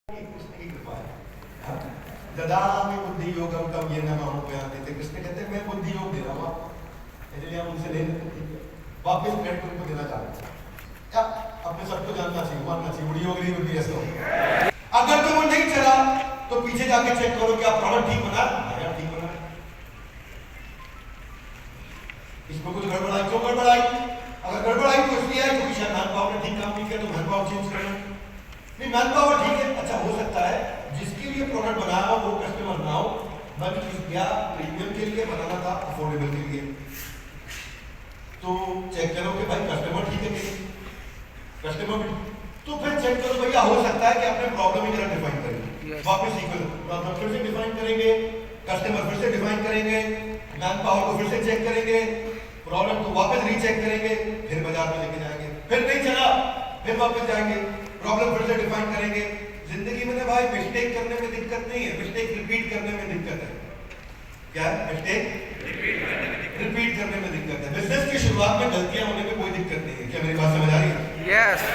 कृष्ण की कृपा है। हाँ? ददामि बुद्धि योगम तम येन मामुपयान्ति। कृष्ण कहते हैं मैं बुद्धि योग दे रहा हूँ आपको, इसलिए हम उनसे ले लेते हैं। वापिस क्रेडिट उनको देना चाहते हैं क्या? अपने सबको जानना चाहिए, मानना चाहिए, बुद्धि योग नहीं बुद्धि ऐसा। अगर तो वो नहीं चला तो पीछे जाके चेक करो क्या प्रोडक्ट ठीक बना है, ठीक बना है, इसमें कुछ गड़बड़ाई, क्यों गड़बड़ाई? अगर गड़बड़ाई तो इसलिए है क्योंकि शायद मैन पावर ने ठीक काम नहीं किया, तो मैन पावर चेंज करना। नहीं, मैन पावर ठीक है, अच्छा हो सकता है जिसके लिए प्रोडक्ट बनाया हो वो कस्टमर ना हो, बल्कि क्या प्रीमियम के लिए बनाना था, अफोर्डेबल के लिए। तो चेक करो कि भाई कस्टमर ठीक है कि कस्टमर, तो फिर चेक करो भैया हो सकता है कि अपने प्रॉब्लम ही जरा डिफाइन करेंगे, वापस इक्वल प्रॉब्लम फिर से डिफाइन करेंगे, कस्टमर फिर से डिफाइन करेंगे, मैन पावर को फिर से चेक करेंगे, प्रॉब्लम को वापस रीचेक करेंगे, फिर बाजार में लेके जाएंगे, फिर नहीं चला फिर वापस जाएंगे, प्रॉब्लम फिर से डिफाइन करेंगे। जिंदगी में ना भाई मिस्टेक करने में दिक्कत नहीं है, मिस्टेक रिपीट करने में दिक्कत है। क्या है मिस्टेक? रिपीट करने में दिक्कत है। बिजनेस की शुरुआत में गलतियां होने में कोई दिक्कत नहीं है, क्या मेरी बात समझ आ रही है? यस।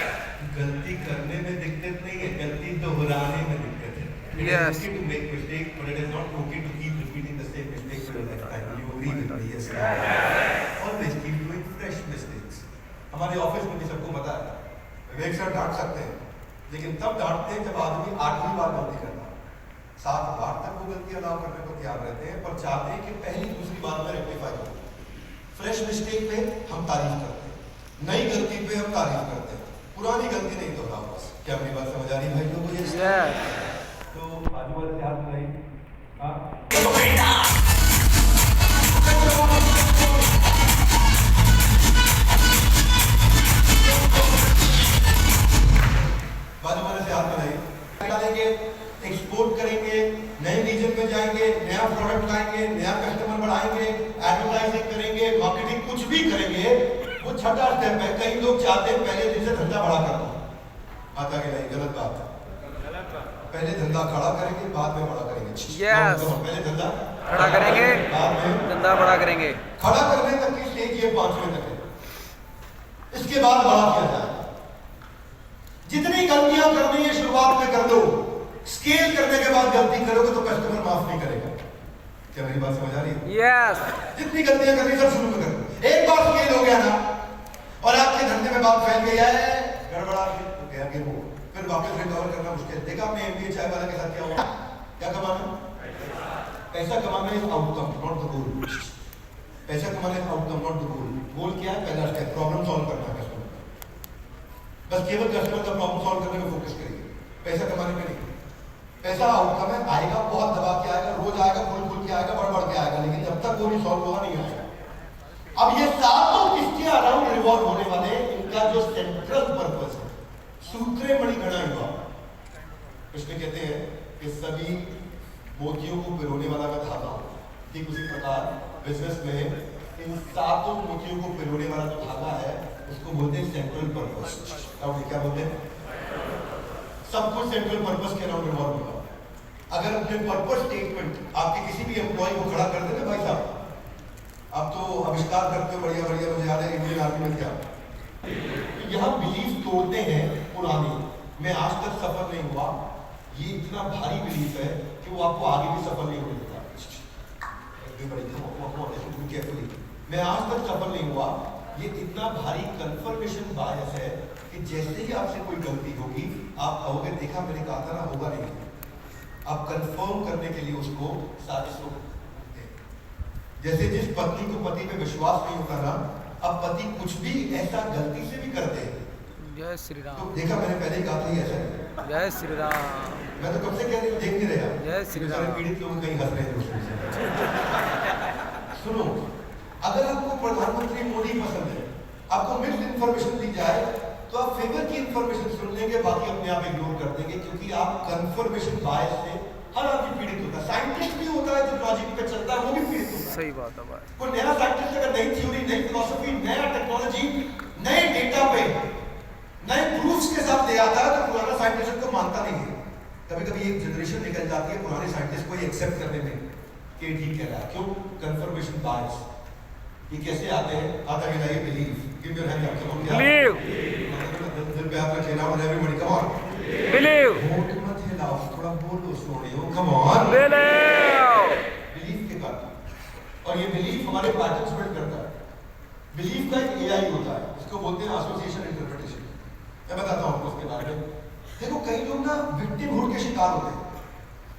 गलती करने में दिक्कत नहीं है, गलती दोहराने में दिक्कत है। Yes. It is okay to make mistake, but it is not okay to keep repeating the same mistake for your lifetime. You agree with me? Yes. Always keep doing fresh mistakes. हमारे office में भी सबको पता है, विवेक sir डांट सकते हैं, लेकिन तब डांटते हैं जब आदमी 8वीं बार गलती करता है। 7 बार तक वो गलती अलाउ करने को तैयार रहते हैं, पर चाहते हैं कि पहली दूसरी बार में रेक्टिफाई हो। फ्रेश मिस्टेक पे हम तारीफ करते हैं, नई गलती पे हम तारीफ करते हैं, पुरानी गलती नहीं दोहराओ बस। क्या मेरी बात समझ आ रही है भाई लोगों को? Yes. तो आजू बाजू से हाथ मिलाइए। हाँ बाजू वाले से हाथ मिलाइए। निकालेंगे, एक्सपोर्ट करेंगे, नए रीजन में जाएंगे, नया प्रोडक्ट लाएंगे, नया कस्टमर बढ़ाएंगे, एडवर्टाइजिंग करेंगे, मार्केटिंग कुछ भी करेंगे, वो छठा स्टेप है। कई लोग चाहते हैं पहले दिन से धंधा बड़ा करना, आता कि नहीं? गलत बात है। पहले धंधा खड़ा करेंगे, बाद में बड़ा करेंगे। Yes. पहले धंधा खड़ा करेंगे, बाद में धंधा बड़ा करेंगे। खड़ा करने तक की स्टेज ये 5वें तक है, इसके बाद बड़ा किया जाएगा। जितनी गलतियां करनी है शुरुआत में कर दो, स्केल करने के बाद गलती करोगे तो कस्टमर माफ नहीं करेगा। क्या मेरी बात समझ आ रही है? Yes. जितनी गलतियां करनी सब शुरू में कर दो। एक बार स्केल हो गया ना और आपके धंधे में बात फैल गई है, गड़बड़ा गया कि वो फिर वापस रिकवर करना मुश्किल। देखा आपने एमबीए चाय वाला के साथ क्या हुआ? क्या कमाना? पैसा कमाना is outcome not the goal. पैसा कमाना is outcome not the goal. Goal क्या है? पहला स्टेप प्रॉब्लम सॉल्व करना है कस्टमर का। बस केवल कस्टमर का प्रॉब्लम सॉल्व करने में फोकस करिए, पैसा कमाने में नहीं। पैसा आउटकम है, आएगा, बहुत दबा के आएगा, रोज आएगा, खुल के आएगा, बढ़ के आएगा, लेकिन जब तक वो नहीं सॉल्व होगा नहीं आएगा। अब ये सातों किसके अराउंड रिवॉल्व होने वाले, इनका जो सेंट्रल पर्पस है, सूत्रे मणि गणा युवा। कृष्ण कहते हैं कि सभी मोतियों को पिरोने वाला मैं धागा हूं। ठीक उसी प्रकार बिजनेस में इन सातों मोतियों को पिरोने वाला जो धागा है उसको बोलते हैं सेंट्रल पर्पस। क्या बोलते हैं? सब कुछ सेंट्रल पर्पस के अराउंड रिवॉल्व होगा। अगर अपने पर्पस स्टेटमेंट आपके किसी भी एम्प्लॉय को खड़ा कर देना, भाई साहब आप तो आविष्कार करते हो बढ़िया बढ़िया, मुझे याद है इंडियन आर्मी में क्या यहाँ बिलीफ तोड़ते हैं पुरानी, मैं आज तक सफल नहीं हुआ, ये इतना भारी बिलीफ है कि वो आपको आगे भी सफल नहीं होने देता। मैं आज तक सफल नहीं हुआ, ये इतना भारी कंफर्मेशन बायस है कि जैसे ही आपसे कोई गलती होगी आप कहोगे देखा मैंने कहा था ना, होगा नहीं। आप कंफर्म करने के लिए उसको साजिश को, जैसे जिस पत्नी को पति पे विश्वास नहीं होता ना, अब पति कुछ भी ऐसा गलती से भी करते हैं। जय श्री राम। तो देखा मैंने पहले ही कहा था ऐसा है। जय श्री राम। मैं तो कब से कह रही हूँ, देख नहीं रहा। जय श्री राम। पीड़ित लोग कहीं हंस रहे हैं दूसरे से। सुनो, अगर आपको प्रधानमंत्री मोदी पसंद है, आपको मिक्स इन्फॉर्मेशन दी जाए तो आप फेवर की इन्फॉर्मेशन सुन लेंगे, बाकी अपने आप इग्नोर कर देंगे, क्योंकि आप कंफर्मेशन बायस से हर आदमी पीड़ित होता है। साइंटिस्ट भी होता है जो लॉजिक पे चलता है, वो भी पीड़ित होता है। सही बात है भाई। कोई नया साइंटिस्ट अगर नई थ्योरी, नई फिलॉसफी, नया टेक्नोलॉजी, नए डेटा पे, नए प्रूफ्स के साथ ले आता है तो पुराना साइंटिस्ट को मानता नहीं है। कभी कभी एक जनरेशन निकल जाती है पुराने साइंटिस्ट को एक्सेप्ट करने में कि ठीक कह रहा है। क्यों? Confirmation bias. ये कैसे आते हैं? आता है ना ये believe. Give your hand up. Believe. दिल पे हाथ रख लेना और एवरीबॉडी कम ऑन। बिलीव। होंठ मत हिलाओ। थोड़ा बोलो सोनियो, कम ऑन। बिलीव बिलीफ के कारण, और ये बिलीफ हमारे पैटर्न्स बिल्ड करता है। बिलीफ का एक एआई होता है, इसको बोलते हैं एसोसिएशन इंटरप्रिटेशन। मैं बताता हूँ आपको उसके बारे में। देखो कई लोग ना विक्टिमहुड के शिकार होते हैं।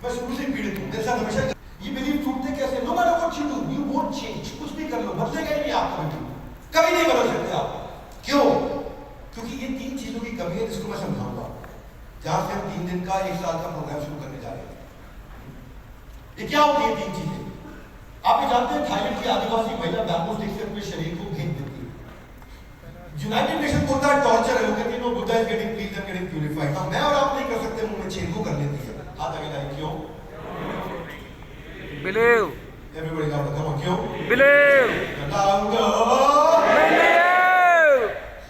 मैं शुरू से पीड़ित हूँ, मेरे साथ हमेशा ये बिलीफ टूटते कैसे? No matter what you do, you won't change. कुछ भी कर लो, बदलेगा ही नहीं आपका बिल्कुल, कभी नहीं बदल सकते आप। क्यों? क्योंकि ये 3 चीजों की कमी है जिसको मैं समझाऊंगा, जहां से हम 3 दिन का 1 साल का प्रोग्राम शुरू करने जा रहे हैं। ये क्या होती है 3 चीजें? आप ये जानते हैं थाईलैंड की आदिवासी महिला बैम्बू स्टिक से अपने शरीर को भेज देती है। यूनाइटेड नेशन बोलता है टॉर्चर है, वो कहती है no, Buddha is getting pleased and getting purified. मैं और आप नहीं कर सकते, मुंह में छेद को कर लेती है। हाथ आगे लाइए, क्यों? Believe everybody loud, come on, क्यों? बिलीव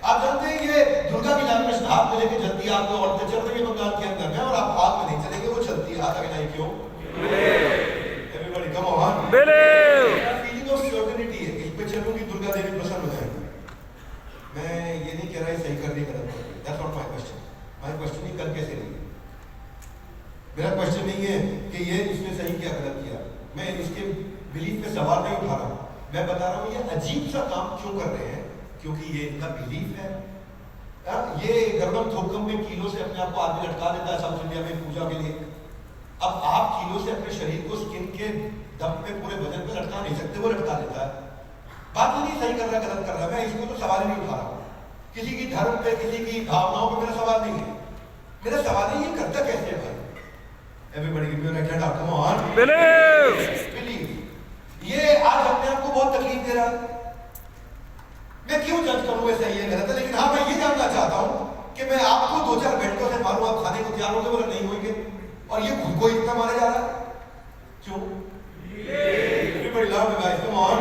आप जानते हैं ये दुर्गा की लैंग्वेज हाथ में लेके चलती है, आपको औरतें चल रही है बंगाल के अंदर में, और आप हाथ में नहीं चलेंगे, वो चलती है। हाथ आगे लाइए, क्यों? Everybody come on, believe feeling of certainty है, इस पे चलूंगी दुर्गा देवी प्रसन्न हो जाएगी। मैं ये नहीं कह रहा है सही कर रही गलत कर रही, that's not my question. My question ही कल कैसे रही है। मेरा क्वेश्चन नहीं है कि ये इसने सही किया गलत किया, मैं इसके बिलीफ पे सवाल नहीं उठा रहा हूँ। मैं बता रहा हूँ ये अजीब सा काम क्यों कर रहे हैं, क्योंकि ये इनका बिलीफ है। ये गर्दन थोकम में कीलो से अपने आप को आदमी लटका देता है साउथ इंडिया में पूजा के लिए। अब आप कीलो से अपने शरीर को स्किन के दम पे पूरे वजन पे लटका नहीं सकते, वो लटका देता है। बात नहीं सही कर रहा है गलत कर रहा है, मैं इसको तो सवाल ही नहीं उठा रहा हूँ। किसी की धर्म पे, किसी की भावनाओं पे मेरा सवाल नहीं है। मेरा सवाल है ये करता कैसे है भाई? Everybody give your right hand up, come on. Believe ये आज अपने आप को बहुत तकलीफ दे रहा है। मैं क्यों जज करूं ये सही है गलत है, लेकिन हाँ मैं ये जानना चाहता हूं कि मैं आपको 2-4 घंटों से मारूं, आप खाने को तैयार होंगे बोले नहीं होंगे, और ये खुद को इतना मारा जा रहा है क्यों? Everybody loud guys, come on.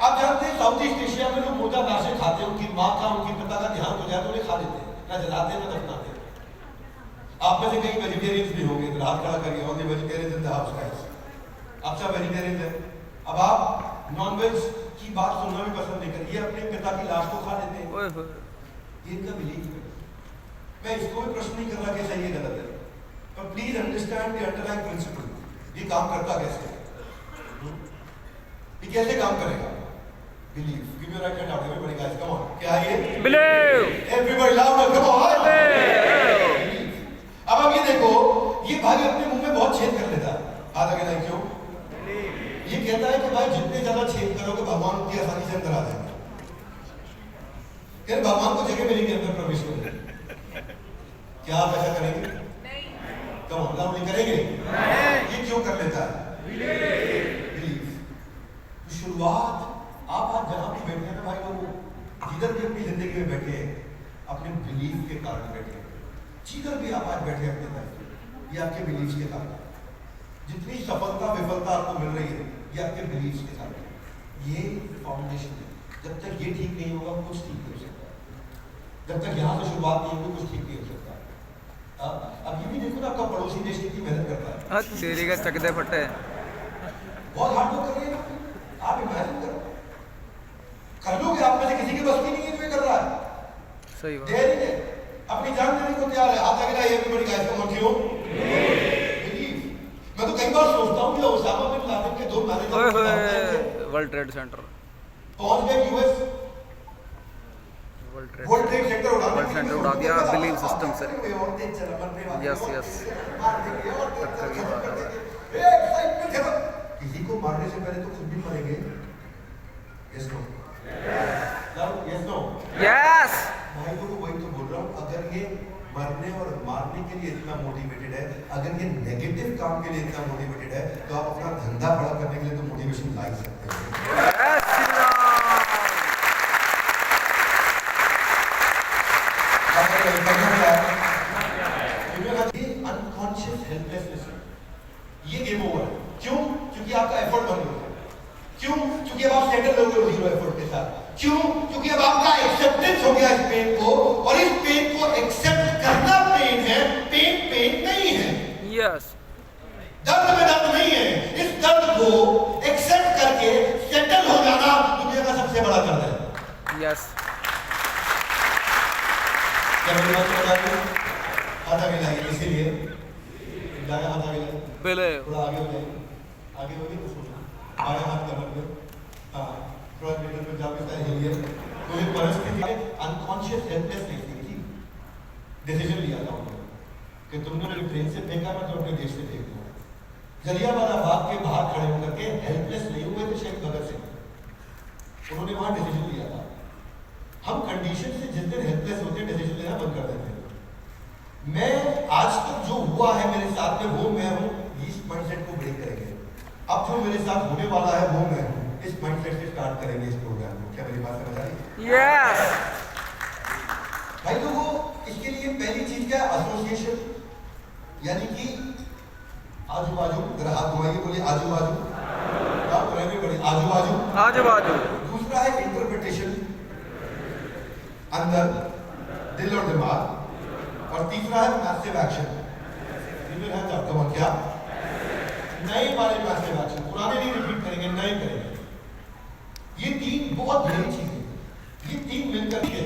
आप जानते हैं साउथ ईस्ट एशिया में लोग मुर्दा लाशें खाते हैं, उनकी माँ का, उनके पिता का देहांत हो जाए तो उन्हें खा लेते हैं, ना जलाते हैं ना दफनाते हैं। आप में से कई वेजिटेरियंस भी होंगे, तो हाथ खड़ा करिए, all the vegetarians in the house guys. आप सब वेजिटेरियंस हैं। अब आप नॉनवेज की बात सुनना भी पसंद नहीं करते, ये अपने पिता की लाश को खा लेते हैं। ये इनका बिलीफ है। मैं इसको भी प्रश्न नहीं कर रहा कि सही है गलत है, पर please understand the underlying principle. ये काम करता कैसे है, ये कैसे काम करेगा? Believe. Give your right hand out, everybody guys, come on. क्या है ये? Believe everybody loud, come on. अब आप ये देखो, ये भाई अपने मुंह में बहुत छेद कर लेता है। हाथ आगे लाइए, क्यों? ये कहता है कि भाई जितने ज्यादा छेद करोगे भगवान उतनी आसानी से अंदर आ जाएंगे। क्या भगवान को जगह मिलेगी अंदर प्रवेश करने? क्या आप ऐसा करेंगे? कम ऑन, लाउडली करेंगे? ये क्यों कर लेता है? बिलीफ। शुरुआत आप आज जहां भी बैठे हैं ना भाई, वो जिधर भी अपनी जिंदगी में बैठे हैं अपने बिलीफ के कारण बैठे हैं। जिधर भी आप आज बैठे अपने लाइफ, ये आपके बिलीफ के कारण। जितनी सफलता विफलता आपको मिल रही है ये आपके बिलीफ के कारण। ये फाउंडेशन है। जब तक ये ठीक नहीं होगा कुछ ठीक नहीं हो सकता। जब तक यहाँ से शुरुआत नहीं होगी कुछ ठीक नहीं हो सकता। अब ये भी देखो ना, आपका पड़ोसी देश कितनी मेहनत करता है, तेरी का चकदे फटे, बहुत हार्ड वर्क कर रही है। आप इमेजिन करो, कर लोगे? आप में से किसी की बस की नहीं है जो ये कर रहा है। सही बात। डेयरिंग है, अपनी जान देने को तैयार है। हाथ आगे लाइए, एवरीबॉडी गाइस, कम ऑन, क्यों? मैं तो कई बार सोचता हूँ कि ओसामा बिन लादेन के 2 मैनेजर वर्ल्ड ट्रेड सेंटर पहुंच गए यूएस, वर्ल्ड ट्रेड सेंटर उड़ा दिया बिलीव सिस्टम से। यस किसी को मारने से पहले तो खुद भी मरेंगे। Yes no? Yes no? Yes भाई को वही तो बोल रहा हूँ, अगर ये मरने और मारने के लिए इतना मोटिवेटेड है, अगर ये नेगेटिव काम के लिए इतना मोटिवेटेड है, तो आप अपना धंधा बड़ा करने के लिए तो मोटिवेशन ला ही सकते हैं। अनकॉन्शियस हेल्पलेसनेस, ये गेम ओवर है। क्यों? क्योंकि आपका एफर्ट बंद हो गया। क्यों? क्योंकि अब आप सेटल हो गए जीरो एफर्ट के साथ। क्यों? क्योंकि अब आपका एक्सेप्टेंस हो गया इस पेन को, और इस पेन को एक्सेप्ट करना पेन है, पेन नहीं है। यस दर्द में दर्द नहीं है, इस दर्द को एक्सेप्ट करके सेटल हो जाना दुनिया का सबसे बड़ा दर्द है। यस क्या मेरी बात समझ आ रही है? आधा मिलाइए, इसीलिए दाया हाथ आगे लाइए, पहले थोड़ा आगे हो जाइए, आगे हो गई तो सोचो, बाया हाथ कमर पे, हाँ, थोड़ा मिडल पे जाके पैर हिलिए। तो ये परिस्थिति अनकॉन्शियस हेल्पलेसनेस थी, डिसीजन लिया था उन्होंने कि तुमने मेरे ट्रेन से फेंका, मैं तो अपने देश से फेंक दूंगा। जलियांवाला बाग के बाहर खड़े होकर के हेल्पलेस नहीं हुए थे शहीद भगत सिंह, उन्होंने वहां डिसीजन लिया था। हम कंडीशन से जिस दिन हेल्पलेस होते हैं डिसीजन लेना बंद कर देते हैं। मैं आज तक जो हुआ है मेरे साथ में वो मैं हूं, इस माइंडसेट को ब्रेक करेंगे। अब जो मेरे साथ होने वाला है वो मैं हूं, इस माइंडसेट से स्टार्ट करेंगे इस प्रोग्राम को। क्या मेरी बात समझ आ रही है? यस भाई लोगों, इसके लिए पहली चीज क्या है? एसोसिएशन, यानी कि आजू बाजू, जरा हाथ घुमाइए, बोलिए आजू बाजू, आप कराइए बड़ी आजू बाजू, आजू बाजू। दूसरा है इंटरप्रिटेशन, अंदर दिल और दिमाग, और तीसरा है मैसिव एक्शन। है आपका मन क्या? नए वाले मैसिव एक्शन, पुराने नहीं रिपीट करेंगे, नए करेंगे। ये तीन बहुत बड़ी चीजें, ये तीन मिलकर के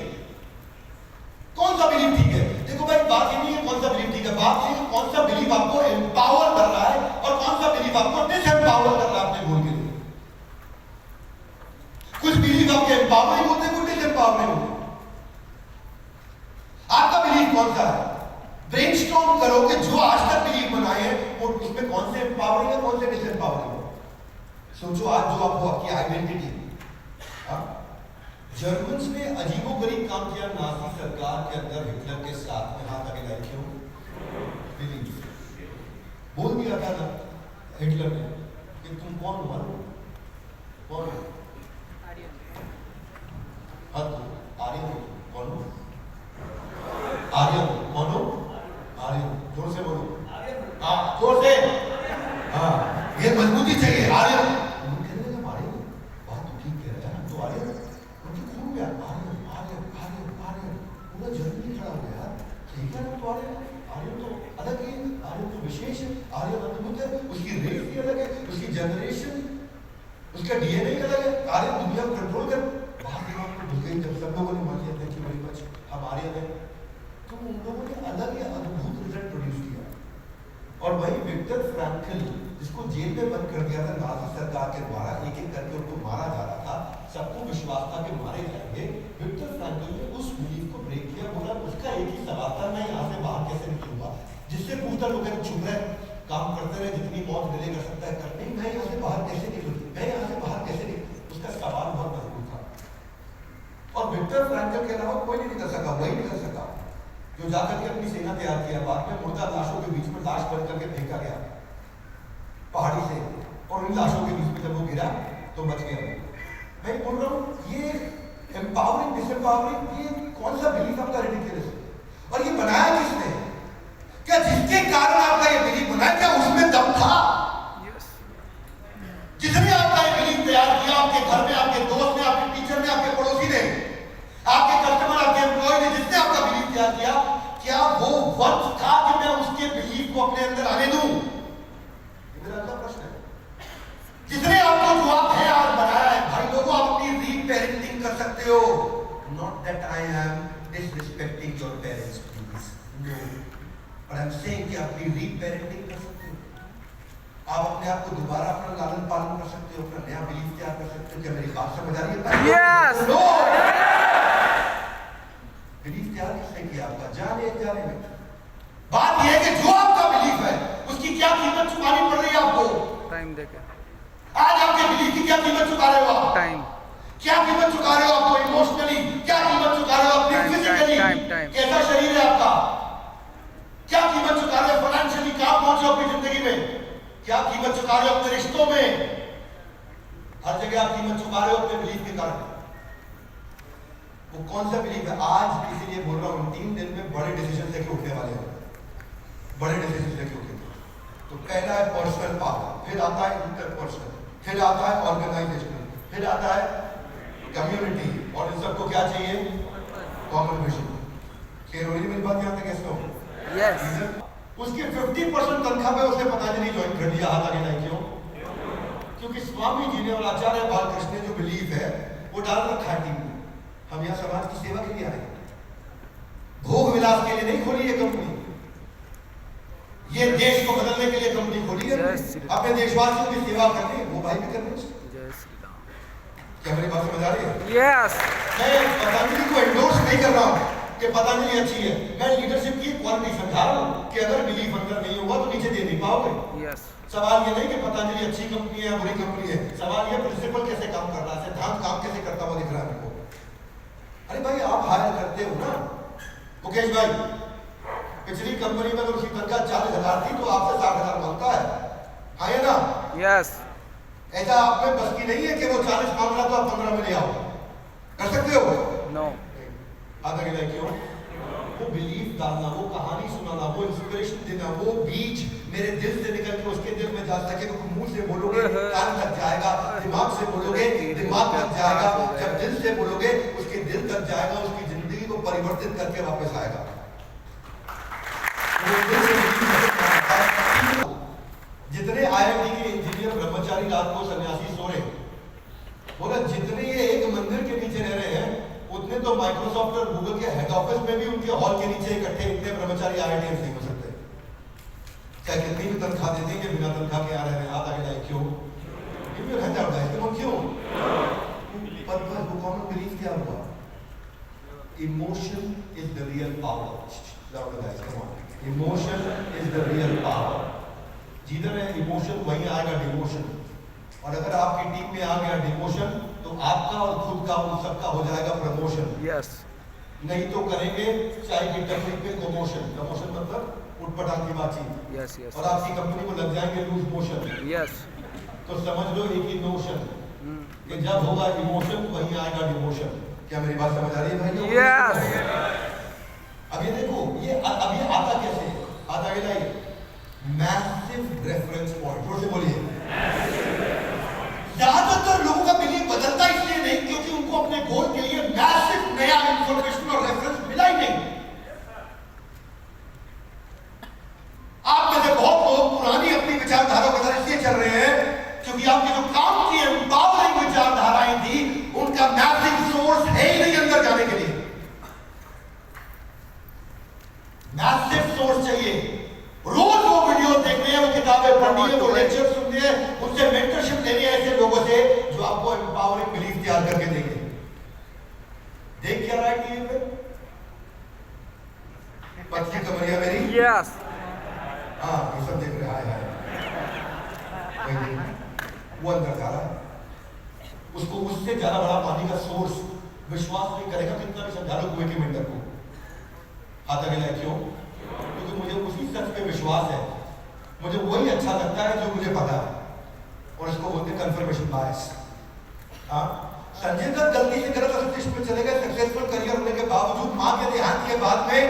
कौन सा बिलीव ठीक है? देखो भाई, बात ये नहीं है कौन सा बिलीव ठीक है, बात ये है कौन सा बिलीव आपको एम्पावर कर रहा है और कौन सा बिलीव आपको डिसएम्पावर कर रहा है अपने गोल के लिए। कुछ बिलीव आपके एम्पावरिंग होते हैं, कुछ डिसएम्पावरिंग होते हैं। आपका बिलीव कौन सा है? ब्रेनस्टॉर्म करो कि जो आज तक बिलीव बनाए हैं वो उसमें कौन से एम्पावरिंग है, कौन से डिसएम्पावरिंग है। सोचो आज जो आपको आपकी आइडेंटिटी, जर्मन्स ने अजीबोगरीब काम किया नाजी सरकार के अंदर हिटलर के साथ में, हाथ आगे लाए क्यों? बिलीव बोल दिया था ना हिटलर ने कि तुम कौन हो, मालूम कौन हो? आर्यन हो। कौन हो? आर्यन। कौन हो? आर्यन। जोर से बोलो, हाँ जोर से, हाँ ये मजबूती चाहिए। आर्यन कहने लगा, आर्यन बात तो ठीक कह रहा है, तो आर्यन आर्यन आर्यन आर्यन आर्यन, पूरा जर्मनी खड़ा हो गया यार, ठीक है ना? तो आर्यन तो अलग ही, आर्यन तो विशेष है, आर्यन अद्भुत है, उसकी रेस भी अलग है, उसकी जनरेशन, उसका डीएनए अलग है, आर्यन दुनिया को कंट्रोल कर। बात दिमाग में घुस गई जब सब लोगों ने मान लिया था कि भाई बच हम आर्यन है, तो उन लोगों ने अलग ही अद्भुत रिजल्ट प्रोड्यूस किया। और वही विक्टर फ्रैंकल, जिसको जेल में बंद कर दिया था नाजी सरकार के द्वारा, एक एक करके उनको मारा जा रहा था, सबको विश्वास था कि मारे जाएंगे। विक्टर फ्रैंकल ने उस बिलीफ को ब्रेक किया, बोला उसका एक ही सवाल था, मैं यहाँ से बाहर कैसे निकलूंगा। जिससे पूछता लोग चुप रहे, काम करते रहे, जितनी मौत डिले कर सकता है कर, नहीं मैं यहाँ से बाहर कैसे निकलूँ, मैं यहाँ से बाहर कैसे निकलूँ, उसका सवाल बहुत मजबूत था। और विक्टर फ्रैंकल के अलावा कोई नहीं निकल सका, वही निकल सका जो जाकर के अपनी सेना तैयार किया। बाद में मुर्दा लाशों के बीच में लाश बन करके फेंका गया पहाड़ी से, और उन लाशों के बीच में जब वो गिरा तो बच गया। मैं बोल रहा हूँ ये एम्पावरिंग डिसएम्पावरिंग, ये कौन सा बिलीफ आपका रिडिकुलस है? और ये बनाया किसने? क्या जिसके कारण आपका ये बिलीफ बनाया, क्या उसमें दम था? जिसने आपका ये बिलीफ तैयार किया, आपके घर में, आपके दोस्त ने, आपके टीचर ने, आपके पड़ोसी ने, आपके कस्टमर, आपके एम्प्लॉय ने, जिसने आपका बिलीफ तैयार किया, क्या वो वक्त था कि मैं उसके बिलीफ को अपने अंदर आने दूं? ये मेरा अगला प्रश्न है। जिसने आपको जो आप है आज बनाया है, भाई लोगों आप अपनी रीपेरेंटिंग कर सकते हो। Not that I am disrespecting your parents please, no, but I am saying कि अपनी रीपेरेंटिंग कर सकते हो। आप अपने आप को दोबारा अपना लालन पालन कर सकते हो, अपना नया बिलीफ तैयार कर सकते हो। क्या मेरी बात समझ आ रही है? यस बिलीफ तैयार किसने किया आपका? जाने जाने में बात यह है कि जो आपका बिलीफ है उसकी क्या कीमत चुकानी पड़ रही है आपको? टाइम देके आज आपके बिलीफ की क्या कीमत चुका रहे हो आप? टाइम। क्या कीमत चुका रहे हो आपको इमोशनली? क्या कीमत चुका रहे हो अपनी फिजिकली? कैसा शरीर है आपका? क्या कीमत चुका रहे हो फाइनेंशियली? कहां पहुंचे हो अपनी जिंदगी में? क्या कीमत चुका रहे हो अपने रिश्तों में? हर जगह आप कीमत चुका रहे हो अपने बिलीफ के कारण। वो कौन सा बिलीफ है? आज इसीलिए बोल रहा हूं 3 दिन में बड़े डिसीजन लेके उठने वाले हैं, बड़े डिसीजन लेके उठेंगे। तो पहला है पर्सनल पावर, फिर आता है इंटरपर्सनल, फिर आता है ऑर्गेनाइजेशनल, फिर आता है कम्युनिटी, और इन सबको क्या चाहिए? Common vision. क्लियर हो रही है मेरी बात? यहाँ तक कैसे हो? यस। उसकी 50% तनख्वाह पे उसने पतंजलि ज्वाइन कर लिया। हाथ आगे लाए क्यों? क्योंकि स्वामी जी ने और आचार्य बालकृष्ण ने जो बिलीव है वो डाल रखा है टीम में। हम यहाँ समाज की सेवा के लिए आए, भोग विलास के लिए नहीं खोली ये कंपनी। ये देश को बदलने के लिए कंपनी खोली है, अपने देशवासियों की सेवा करनी है, वो भाई भी करनी है। जय श्री राम। क्या मेरी बात समझ आ रही है? यस। मैं पतंजलि को एंडोर्स नहीं कर रहा हूँ कि पतंजलि अच्छी है, मैं लीडरशिप की क्वालिटी समझा रहा हूँ कि अगर बिलीफ अंदर नहीं हुआ तो नीचे दे नहीं पाओगे। यस। सवाल ये नहीं कि पतंजलि अच्छी कंपनी है या बुरी कंपनी है, सवाल ये प्रिंसिपल कैसे काम कर रहा है, सिद्धांत काम कैसे करता हुआ दिख रहा है हमको। अरे भाई आप हायर करते हो ना मुकेश भाई, पिछली कंपनी में अगर उसकी तनख्वाह 40,000 थी तो आपसे 60,000 मांगता है, हाँ या ना? यस। ऐसा आप में बस की नहीं है कि वो 40 मांग रहा तो आप 15 में ले आओ, कर सकते हो? नो। आधा गिला क्यों? वो बिलीफ डालना, वो कहानी सुनाना, वो इंस्पिरेशन देना, वो बीज मेरे दिल से निकल के उसके दिल में जा सके। तो मुंह से बोलोगे कान तक जाएगा, दिमाग से बोलोगे दिमाग तक जाएगा, जब दिल से बोलोगे उसके दिल तक जाएगा, उसकी जिंदगी को परिवर्तित करके वापस आएगा। जितने IIT के इंजीनियर ब्रह्मचारी रात को सन्यासी सो रहे, बोला जितने ये एक मंदिर के नीचे रह रहे हैं उतने तो माइक्रोसॉफ्ट और गूगल के हेड ऑफिस में भी उनके हॉल के नीचे इकट्ठे इतने ब्रह्मचारी IITians नहीं हो सकते, चाहे कितनी भी तनख्वाह देते हैं कि बिना तनख्वाह के आ रहे हैं। आधा गिला क्यों? रह जाओगा इसके क्यों? पर वो कॉमन बिलीफ क्या हुआ? Emotion is the real power. Emotion is the real power. जिधर है इमोशन वहीं आएगा डिमोशन, और अगर आपकी टीम में आ गया डिमोशन तो आपका और खुद का उन सबका हो जाएगा प्रमोशन। यस। नहीं तो करेंगे चाय की टपरी पे कमोशन। कमोशन मतलब उठपटांग की बातचीत। Yes yes. और आपकी कंपनी को लग जाएंगे लूज मोशन। यस। तो समझ लो एक ही नोशन कि जब होगा इमोशन वहीं आएगा डिमोशन। क्या मेरी बात समझ आ रही है भाई? यस। अब ये देखो, ये अब ये आता कैसे है? आता क्या? Massive reference point. जोर से बोलिए। ज्यादातर लोगों का बिलीफ बदलता इसलिए नहीं क्योंकि उनको अपने गोल के लिए मैसिव नया इंफॉर्मेशन और रेफरेंस मिला ही नहीं। आप में से बहुत लोग पुरानी अपनी विचारधारा के साथ इसलिए चल रहे हैं क्योंकि आपके जो काम की एम्पावरिंग विचारधाराएं थी उनका मैसिव सोर्स है ही नहीं अंदर जाने के लिए। मैसिव सोर्स चाहिए। रोज वो वीडियो देखने हैं, वो किताबें पढ़नी है, वो लेक्चर सुनने हैं, उनसे मेंटरशिप लेनी है ऐसे लोगों से जो आपको एम्पावरिंग बिलीफ तैयार करके देंगे। देख क्या रहा है टीवी पे? पतली कमरिया मेरी। यस। हाँ ये सब देख रहे हैं। वो अंदर जा रहा है, उसको उससे ज्यादा बड़ा पानी का सोर्स विश्वास नहीं करेगा कितना भी समझा लो कुएं के मेंढक को। आता गया क्यों? क्योंकि मुझे उसी सच पे विश्वास है, मुझे वही अच्छा लगता है जो मुझे पता है, और इसको बोलते हैं कंफर्मेशन बायस। हाँ, संजय दत्त गलती से गलत एसोसिएशन में चले गए, सक्सेसफुल करियर होने के बावजूद मां के देहांत के बाद में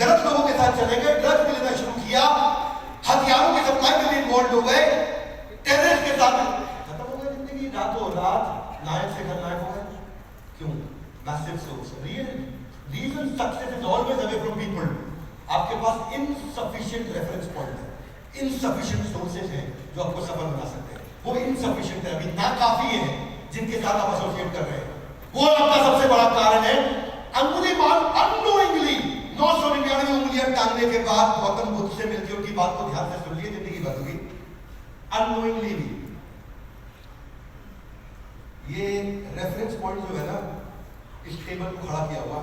गलत लोगों के साथ चले गए, ड्रग्स भी लेना शुरू किया, हथियारों की सप्लाई में भी इन्वॉल्व हो गए, टेररिस्ट के साथ खत्म हो गई जिंदगी। रातों रात नायक से खलनायक हो गए। क्यों? Massive source. Reason success is always away from people. आपके पास इनसफिशिएंट रेफरेंस पॉइंट है, इनसफिशिएंट सोर्सेज हैं जो आपको सफल बना सकते हैं। वो इनसफिशिएंट है, अभी नाकाफी है जिनके साथ आप एसोसिएट कर रहे हैं। वो आपका सबसे बड़ा कारण है। अंगुली मार अननोइंगली 999 उंगलियां टांगने के बाद गौतम बुद्ध से मिलकर उनकी बात को ध्यान से सुन लिए, जिंदगी बदल गई। अननोइंगली भी ये रेफरेंस पॉइंट जो है ना, इस टेबल को खड़ा किया हुआ,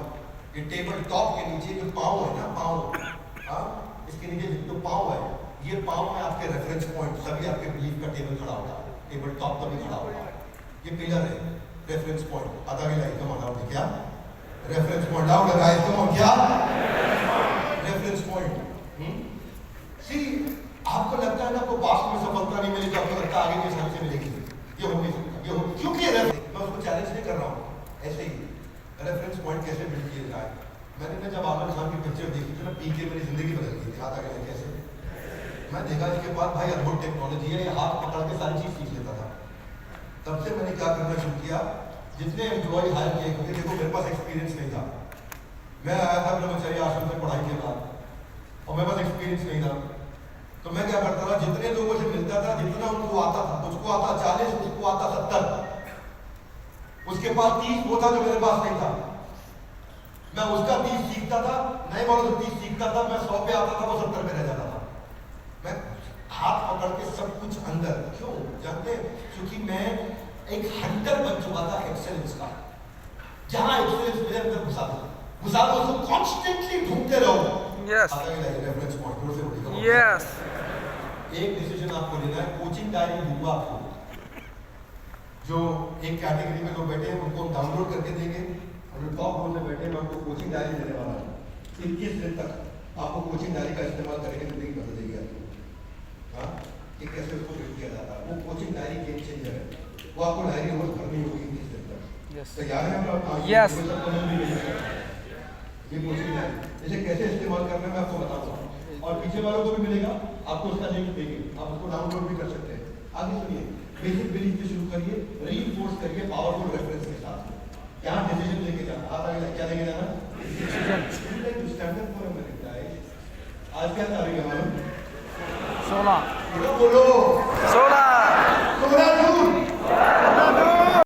ये टेबल टॉप के नीचे जो पांव है ना, पांव, हाँ, इसके नीचे जो पांव है, ये पांव में आपके रेफरेंस पॉइंट, सभी आपके बिलीफ का टेबल खड़ा होगा। टेबल टॉप तभी खड़ा होगा, ये पिलर है, रेफरेंस पॉइंट। आधा गिला एकदम आधा होता क्या? रेफरेंस पॉइंट आउट लगा एकदम, क्या रेफरेंस पॉइंट। सी आपको लगता है ना आपको पास्ट में सफलता नहीं मिली तो आपको लगता है आगे के हिसाब से मिलेगी, ये हो नहीं सकता, ये हो, क्योंकि मैं उसको चैलेंज नहीं कर रहा हूँ। ऐसे ही रेफरेंस पॉइंट कैसे बिल्ड किए जाए। मैंने ना जब आमिर खान की पिक्चर देखी थी ना, पीके, मेरी जिंदगी बदल गई थी। आता गया कैसे? मैं देखा इसके बाद भाई अद्भुत टेक्नोलॉजी है, ये हाथ पकड़ के सारी चीज सीख लेता था। तब से मैंने क्या करना शुरू किया, जितने एम्प्लॉय हायर किए, क्योंकि देखो मेरे पास एक्सपीरियंस नहीं था, मैं आया था ब्रह्मचर्य आश्रम से पढ़ाई के बाद, और मेरे पास एक्सपीरियंस नहीं था, तो मैं क्या करता था, जितने लोगों से मिलता था, जितना उनको आता था, मुझको आता 40, उसको आता 70, उसके पास 30 वो था जो मेरे पास नहीं था, मैं उसका 30 सीखता था, नहीं बोलो तो 30 सीखता था, मैं 100 पे आता था, वो 70 पे रह जाता था। एक हंटर बन चुका था एक्सेलेंस का, जहां एक्सेलेंस मेरे अंदर घुसा दो उसको कॉन्स्टेंटली ढूंढते रहो। Yes. रेफरेंस पॉइंट फिर से बोलिएगा। Yes. एक डिसीजन आपको लेना है, कोचिंग डायरी दूंगा आपको, जो एक कैटेगरी में लोग बैठे हैं उनको हम डाउनलोड करके देंगे, और जो टॉप रोल में बैठे हैं मैं उनको कोचिंग डायरी देने वाला हूँ। 21 दिन तक आपको कोचिंग डायरी का इस्तेमाल करेंगे, जिंदगी बदल देगी आपको। हाँ, कि कैसे उसको रीड किया जाता है, वो कोचिंग डायरी गेम चेंजर है, वो आपको डायरी रोज भरनी होगी 21 दिन तक। Yes. तैयार है आप? Yes. ये कोचिंग डायरी इसे कैसे इस्तेमाल करना है मैं आपको बताऊंगा, और पीछे वालों को भी मिलेगा, आपको उसका लिंक देंगे, आप उसको डाउनलोड भी कर सकते हैं। आगे सुनिए, बेसिक बिलीफ से शुरू करिए, रीइंफोर्स करिए पावरफुल रेफरेंस के साथ। क्या डिसीजन लेके जाना, आप आगे क्या लेके जाना? Stand up for a minute guys. आज क्या तारीख है मालूम? 16। बोलो।